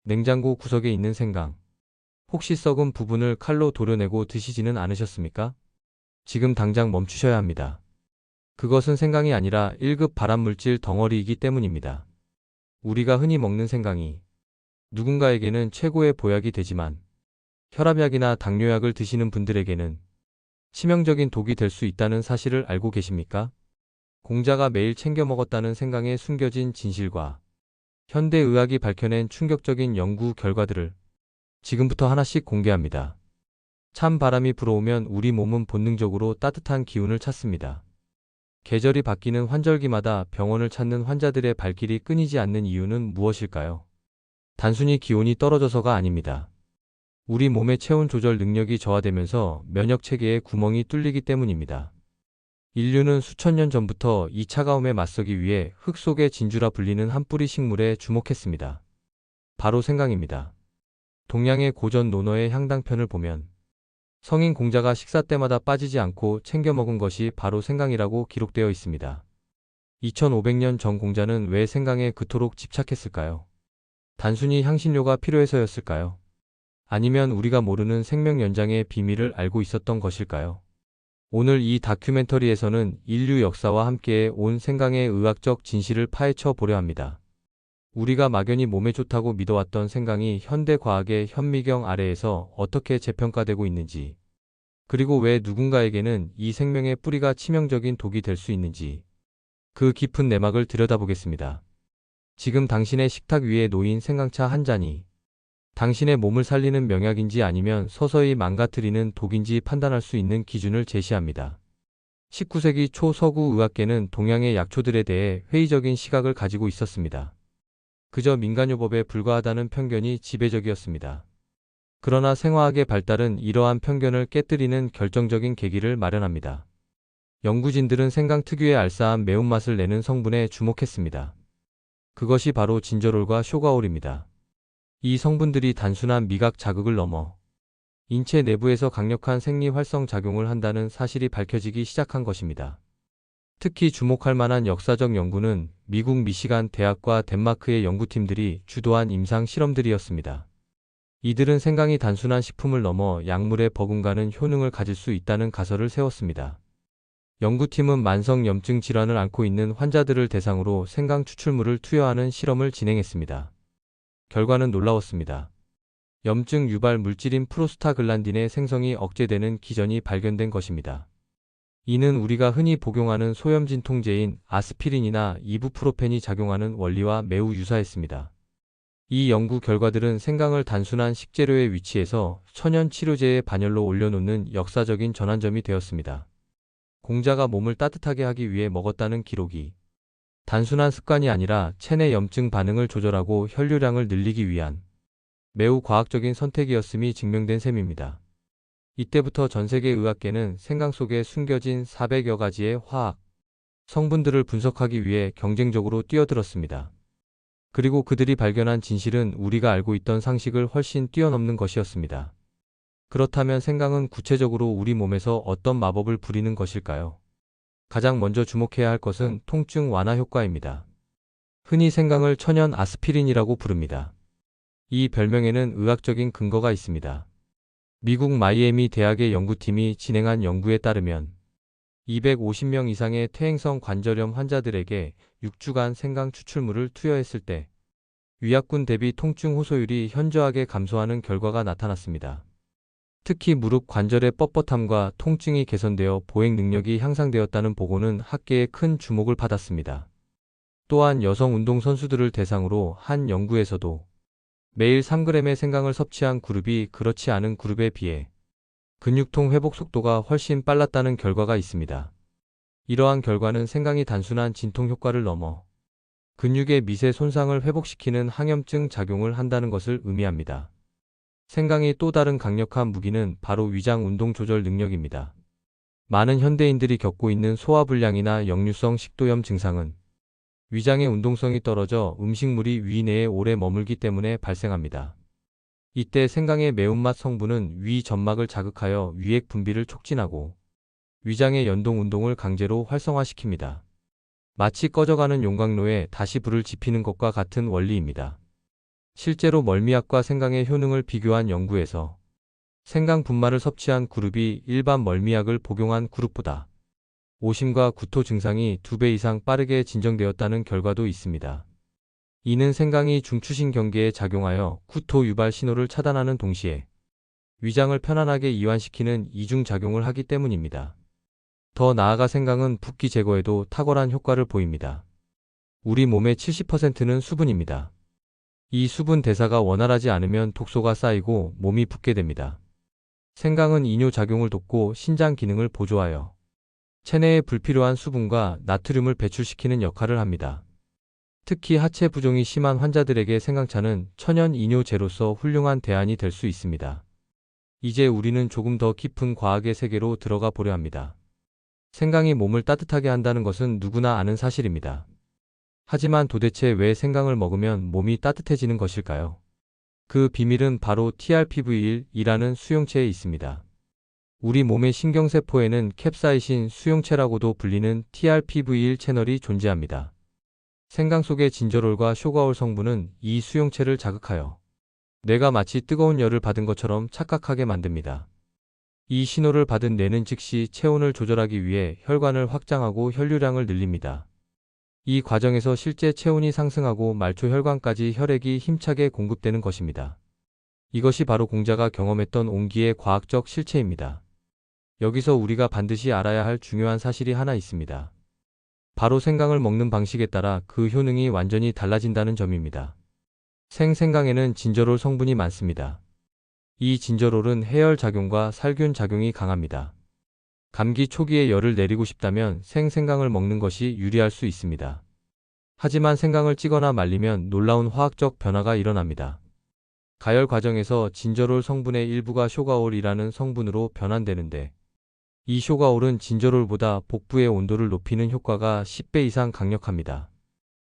냉장고 구석에 있는 생강. 혹시 썩은 부분을 칼로 도려내고 드시지는 않으셨습니까? 지금 당장 멈추셔야 합니다. 그것은 생강이 아니라 1급 발암물질 덩어리이기 때문입니다. 우리가 흔히 먹는 생강이 누군가에게는 최고의 보약이 되지만 혈압약이나 당뇨약을 드시는 분들에게는 치명적인 독이 될 수 있다는 사실을 알고 계십니까? 공자가 매일 챙겨 먹었다는 생강에 숨겨진 진실과 현대의학이 밝혀낸 충격적인 연구 결과들을 지금부터 하나씩 공개합니다. 찬 바람이 불어오면 우리 몸은 본능적으로 따뜻한 기운을 찾습니다. 계절이 바뀌는 환절기마다 병원을 찾는 환자들의 발길이 끊이지 않는 이유는 무엇일까요? 단순히 기온이 떨어져서가 아닙니다. 우리 몸의 체온 조절 능력이 저하되면서 면역 체계의 구멍이 뚫리기 때문입니다. 인류는 수천 년 전부터 이 차가움에 맞서기 위해 흙 속의 진주라 불리는 한 뿌리 식물에 주목했습니다. 바로 생강입니다. 동양의 고전 논어의 향당편을 보면 성인 공자가 식사 때마다 빠지지 않고 챙겨 먹은 것이 바로 생강이라고 기록되어 있습니다. 2500년 전 공자는 왜 생강에 그토록 집착했을까요? 단순히 향신료가 필요해서였을까요? 아니면 우리가 모르는 생명 연장의 비밀을 알고 있었던 것일까요? 오늘 이 다큐멘터리에서는 인류 역사와 함께 온 생강의 의학적 진실을 파헤쳐 보려 합니다. 우리가 막연히 몸에 좋다고 믿어왔던 생강이 현대 과학의 현미경 아래에서 어떻게 재평가되고 있는지, 그리고 왜 누군가에게는 이 생명의 뿌리가 치명적인 독이 될 수 있는지, 그 깊은 내막을 들여다보겠습니다. 지금 당신의 식탁 위에 놓인 생강차 한 잔이 당신의 몸을 살리는 명약인지 아니면 서서히 망가뜨리는 독인지 판단할 수 있는 기준을 제시합니다. 19세기 초 서구 의학계는 동양의 약초들에 대해 회의적인 시각을 가지고 있었습니다. 그저 민간요법에 불과하다는 편견이 지배적이었습니다. 그러나 생화학의 발달은 이러한 편견을 깨뜨리는 결정적인 계기를 마련합니다. 연구진들은 생강 특유의 알싸한 매운맛을 내는 성분에 주목했습니다. 그것이 바로 진저롤과 쇼가올입니다. 이 성분들이 단순한 미각 자극을 넘어 인체 내부에서 강력한 생리 활성 작용을 한다는 사실이 밝혀지기 시작한 것입니다. 특히 주목할 만한 역사적 연구는 미국 미시간 대학과 덴마크의 연구팀들이 주도한 임상 실험들이었습니다. 이들은 생강이 단순한 식품을 넘어 약물에 버금가는 효능을 가질 수 있다는 가설을 세웠습니다. 연구팀은 만성 염증 질환을 앓고 있는 환자들을 대상으로 생강 추출물을 투여하는 실험을 진행했습니다. 결과는 놀라웠습니다. 염증 유발 물질인 프로스타글란딘의 생성이 억제되는 기전이 발견된 것입니다. 이는 우리가 흔히 복용하는 소염 진통제인 아스피린이나 이부프로펜이 작용하는 원리와 매우 유사했습니다. 이 연구 결과들은 생강을 단순한 식재료의 위치에서 천연 치료제의 반열로 올려놓는 역사적인 전환점이 되었습니다. 공자가 몸을 따뜻하게 하기 위해 먹었다는 기록이 단순한 습관이 아니라 체내 염증 반응을 조절하고 혈류량을 늘리기 위한 매우 과학적인 선택이었음이 증명된 셈입니다. 이때부터 전세계 의학계는 생강 속에 숨겨진 400여 가지의 화학 성분들을 분석하기 위해 경쟁적으로 뛰어들었습니다. 그리고 그들이 발견한 진실은 우리가 알고 있던 상식을 훨씬 뛰어넘는 것이었습니다. 그렇다면 생강은 구체적으로 우리 몸에서 어떤 마법을 부리는 것일까요? 가장 먼저 주목해야 할 것은 통증 완화 효과입니다. 흔히 생강을 천연 아스피린이라고 부릅니다. 이 별명에는 의학적인 근거가 있습니다. 미국 마이애미 대학의 연구팀이 진행한 연구에 따르면 250명 이상의 퇴행성 관절염 환자들에게 6주간 생강 추출물을 투여했을 때 위약군 대비 통증 호소율이 현저하게 감소하는 결과가 나타났습니다. 특히 무릎 관절의 뻣뻣함과 통증이 개선되어 보행 능력이 향상되었다는 보고는 학계에 큰 주목을 받았습니다. 또한 여성 운동선수들을 대상으로 한 연구에서도 매일 3g의 생강을 섭취한 그룹이 그렇지 않은 그룹에 비해 근육통 회복 속도가 훨씬 빨랐다는 결과가 있습니다. 이러한 결과는 생강이 단순한 진통 효과를 넘어 근육의 미세 손상을 회복시키는 항염증 작용을 한다는 것을 의미합니다. 생강의 또 다른 강력한 무기는 바로 위장 운동 조절 능력입니다. 많은 현대인들이 겪고 있는 소화불량이나 역류성 식도염 증상은 위장의 운동성이 떨어져 음식물이 위 내에 오래 머물기 때문에 발생합니다. 이때 생강의 매운맛 성분은 위 점막을 자극하여 위액 분비를 촉진하고 위장의 연동 운동을 강제로 활성화시킵니다. 마치 꺼져가는 용광로에 다시 불을 지피는 것과 같은 원리입니다. 실제로 멀미약과 생강의 효능을 비교한 연구에서 생강 분말을 섭취한 그룹이 일반 멀미약을 복용한 그룹보다 오심과 구토 증상이 2배 이상 빠르게 진정되었다는 결과도 있습니다. 이는 생강이 중추신경계에 작용하여 구토 유발 신호를 차단하는 동시에 위장을 편안하게 이완시키는 이중작용을 하기 때문입니다. 더 나아가 생강은 붓기 제거에도 탁월한 효과를 보입니다. 우리 몸의 70%는 수분입니다. 이 수분 대사가 원활하지 않으면 독소가 쌓이고 몸이 붓게 됩니다. 생강은 이뇨작용을 돕고 신장 기능을 보조하여 체내에 불필요한 수분과 나트륨을 배출시키는 역할을 합니다. 특히 하체 부종이 심한 환자들에게 생강차는 천연 이뇨제로서 훌륭한 대안이 될 수 있습니다. 이제 우리는 조금 더 깊은 과학의 세계로 들어가 보려 합니다. 생강이 몸을 따뜻하게 한다는 것은 누구나 아는 사실입니다. 하지만 도대체 왜 생강을 먹으면 몸이 따뜻해지는 것일까요? 그 비밀은 바로 TRPV1이라는 수용체에 있습니다. 우리 몸의 신경세포에는 캡사이신 수용체라고도 불리는 TRPV1 채널이 존재합니다. 생강 속의 진저롤과 쇼가올 성분은 이 수용체를 자극하여 뇌가 마치 뜨거운 열을 받은 것처럼 착각하게 만듭니다. 이 신호를 받은 뇌는 즉시 체온을 조절하기 위해 혈관을 확장하고 혈류량을 늘립니다. 이 과정에서 실제 체온이 상승하고 말초 혈관까지 혈액이 힘차게 공급되는 것입니다. 이것이 바로 공자가 경험했던 온기의 과학적 실체입니다. 여기서 우리가 반드시 알아야 할 중요한 사실이 하나 있습니다. 바로 생강을 먹는 방식에 따라 그 효능이 완전히 달라진다는 점입니다. 생강에는 진저롤 성분이 많습니다. 이 진저롤은 해열 작용과 살균 작용이 강합니다. 감기 초기에 열을 내리고 싶다면 생강을 먹는 것이 유리할 수 있습니다. 하지만 생강을 찌거나 말리면 놀라운 화학적 변화가 일어납니다. 가열 과정에서 진저롤 성분의 일부가 쇼가올이라는 성분으로 변환되는데 이 쇼가올은 진저롤보다 복부의 온도를 높이는 효과가 10배 이상 강력합니다.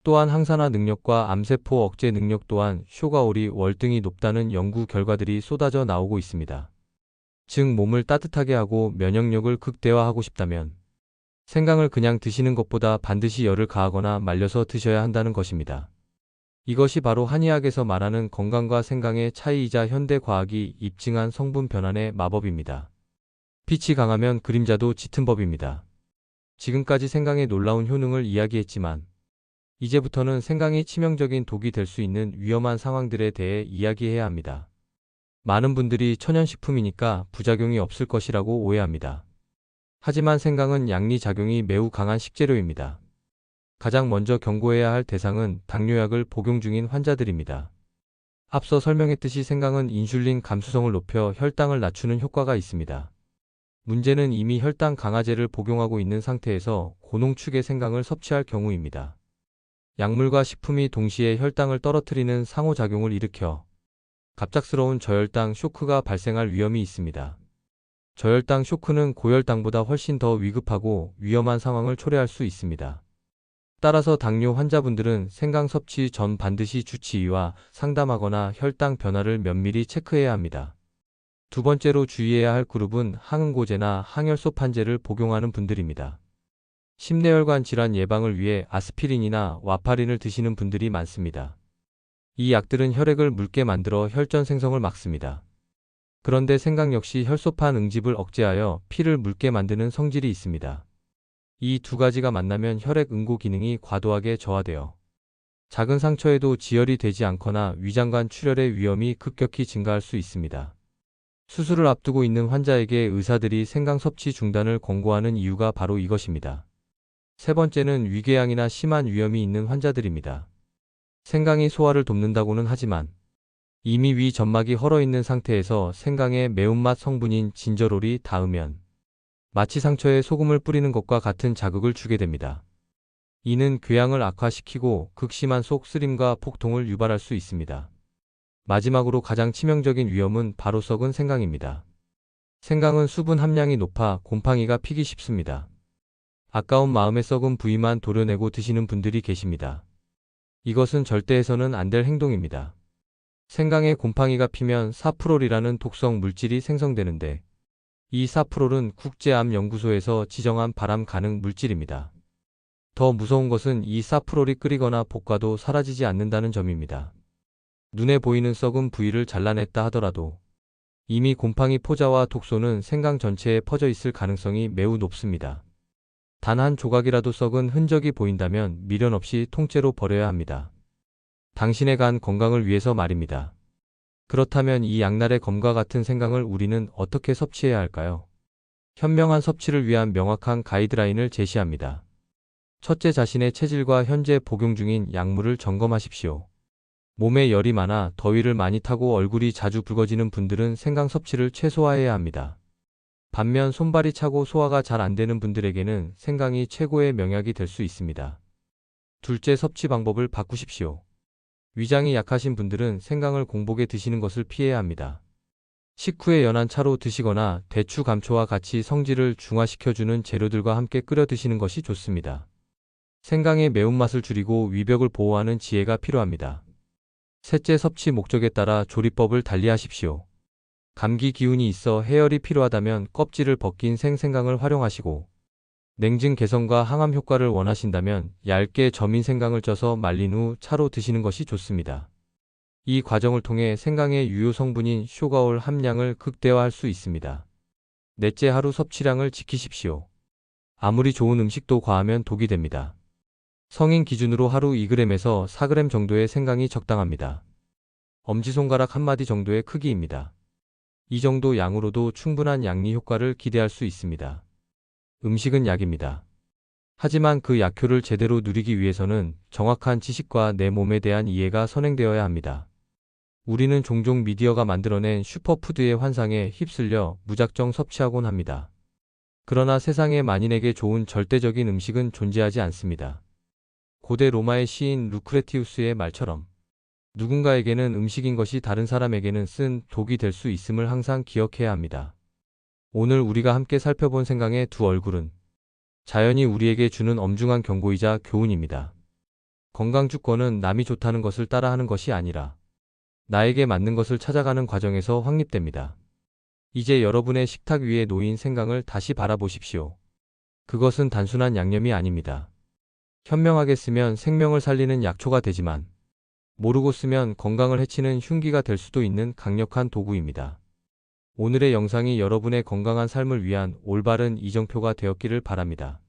또한 항산화 능력과 암세포 억제 능력 또한 쇼가올이 월등히 높다는 연구 결과들이 쏟아져 나오고 있습니다. 즉 몸을 따뜻하게 하고 면역력을 극대화하고 싶다면 생강을 그냥 드시는 것보다 반드시 열을 가하거나 말려서 드셔야 한다는 것입니다. 이것이 바로 한의학에서 말하는 건강과 생강의 차이이자 현대 과학이 입증한 성분 변환의 마법입니다. 빛이 강하면 그림자도 짙은 법입니다. 지금까지 생강의 놀라운 효능을 이야기했지만 이제부터는 생강이 치명적인 독이 될 수 있는 위험한 상황들에 대해 이야기해야 합니다. 많은 분들이 천연식품이니까 부작용이 없을 것이라고 오해합니다. 하지만 생강은 양리작용이 매우 강한 식재료입니다. 가장 먼저 경고해야 할 대상은 당뇨약을 복용 중인 환자들입니다. 앞서 설명했듯이 생강은 인슐린 감수성을 높여 혈당을 낮추는 효과가 있습니다. 문제는 이미 혈당 강화제를 복용하고 있는 상태에서 고농축의 생강을 섭취할 경우입니다. 약물과 식품이 동시에 혈당을 떨어뜨리는 상호작용을 일으켜 갑작스러운 저혈당 쇼크가 발생할 위험이 있습니다. 저혈당 쇼크는 고혈당보다 훨씬 더 위급하고 위험한 상황을 초래할 수 있습니다. 따라서 당뇨 환자분들은 생강 섭취 전 반드시 주치의와 상담하거나 혈당 변화를 면밀히 체크해야 합니다. 두 번째로 주의해야 할 그룹은 항응고제나 항혈소판제를 복용하는 분들입니다. 심내혈관 질환 예방을 위해 아스피린이나 와파린을 드시는 분들이 많습니다. 이 약들은 혈액을 묽게 만들어 혈전 생성을 막습니다. 그런데 생강 역시 혈소판 응집을 억제하여 피를 묽게 만드는 성질이 있습니다. 이 두 가지가 만나면 혈액 응고 기능이 과도하게 저하되어 작은 상처에도 지혈이 되지 않거나 위장관 출혈의 위험이 급격히 증가할 수 있습니다. 수술을 앞두고 있는 환자에게 의사들이 생강 섭취 중단을 권고하는 이유가 바로 이것입니다. 세 번째는 위궤양이나 심한 위염이 있는 환자들입니다. 생강이 소화를 돕는다고는 하지만 이미 위 점막이 헐어있는 상태에서 생강의 매운맛 성분인 진저롤이 닿으면 마치 상처에 소금을 뿌리는 것과 같은 자극을 주게 됩니다. 이는 궤양을 악화시키고 극심한 속 쓰림과 폭통을 유발할 수 있습니다. 마지막으로 가장 치명적인 위험은 바로 썩은 생강입니다. 생강은 수분 함량이 높아 곰팡이가 피기 쉽습니다. 아까운 마음에 썩은 부위만 도려내고 드시는 분들이 계십니다. 이것은 절대 해서는 안 될 행동입니다. 생강에 곰팡이가 피면 사프롤이라는 독성 물질이 생성되는데 이 사프롤은 국제암연구소에서 지정한 발암 가능 물질입니다. 더 무서운 것은 이 사프롤이 끓이거나 볶아도 사라지지 않는다는 점입니다. 눈에 보이는 썩은 부위를 잘라냈다 하더라도 이미 곰팡이 포자와 독소는 생강 전체에 퍼져 있을 가능성이 매우 높습니다. 단 한 조각이라도 썩은 흔적이 보인다면 미련 없이 통째로 버려야 합니다. 당신의 간 건강을 위해서 말입니다. 그렇다면 이 양날의 검과 같은 생강을 우리는 어떻게 섭취해야 할까요? 현명한 섭취를 위한 명확한 가이드라인을 제시합니다. 첫째, 자신의 체질과 현재 복용 중인 약물을 점검하십시오. 몸에 열이 많아 더위를 많이 타고 얼굴이 자주 붉어지는 분들은 생강 섭취를 최소화해야 합니다. 반면 손발이 차고 소화가 잘 안 되는 분들에게는 생강이 최고의 명약이 될 수 있습니다. 둘째, 섭취 방법을 바꾸십시오. 위장이 약하신 분들은 생강을 공복에 드시는 것을 피해야 합니다. 식후에 연한 차로 드시거나 대추, 감초와 같이 성질을 중화시켜주는 재료들과 함께 끓여 드시는 것이 좋습니다. 생강의 매운맛을 줄이고 위벽을 보호하는 지혜가 필요합니다. 셋째, 섭취 목적에 따라 조리법을 달리하십시오. 감기 기운이 있어 해열이 필요하다면 껍질을 벗긴 생생강을 활용하시고, 냉증 개선과 항암 효과를 원하신다면 얇게 저민 생강을 쪄서 말린 후 차로 드시는 것이 좋습니다. 이 과정을 통해 생강의 유효 성분인 쇼가올 함량을 극대화할 수 있습니다. 넷째, 하루 섭취량을 지키십시오. 아무리 좋은 음식도 과하면 독이 됩니다. 성인 기준으로 하루 2g에서 4g 정도의 생강이 적당합니다. 엄지손가락 한마디 정도의 크기입니다. 이 정도 양으로도 충분한 양리 효과를 기대할 수 있습니다. 음식은 약입니다. 하지만 그 약효를 제대로 누리기 위해서는 정확한 지식과 내 몸에 대한 이해가 선행되어야 합니다. 우리는 종종 미디어가 만들어낸 슈퍼푸드의 환상에 휩쓸려 무작정 섭취하곤 합니다. 그러나 세상에 만인에게 좋은 절대적인 음식은 존재하지 않습니다. 고대 로마의 시인 루크레티우스의 말처럼 누군가에게는 음식인 것이 다른 사람에게는 쓴 독이 될 수 있음을 항상 기억해야 합니다. 오늘 우리가 함께 살펴본 생강의 두 얼굴은 자연이 우리에게 주는 엄중한 경고이자 교훈입니다. 건강주권은 남이 좋다는 것을 따라하는 것이 아니라 나에게 맞는 것을 찾아가는 과정에서 확립됩니다. 이제 여러분의 식탁 위에 놓인 생강을 다시 바라보십시오. 그것은 단순한 양념이 아닙니다. 현명하게 쓰면 생명을 살리는 약초가 되지만 모르고 쓰면 건강을 해치는 흉기가 될 수도 있는 강력한 도구입니다. 오늘의 영상이 여러분의 건강한 삶을 위한 올바른 이정표가 되었기를 바랍니다.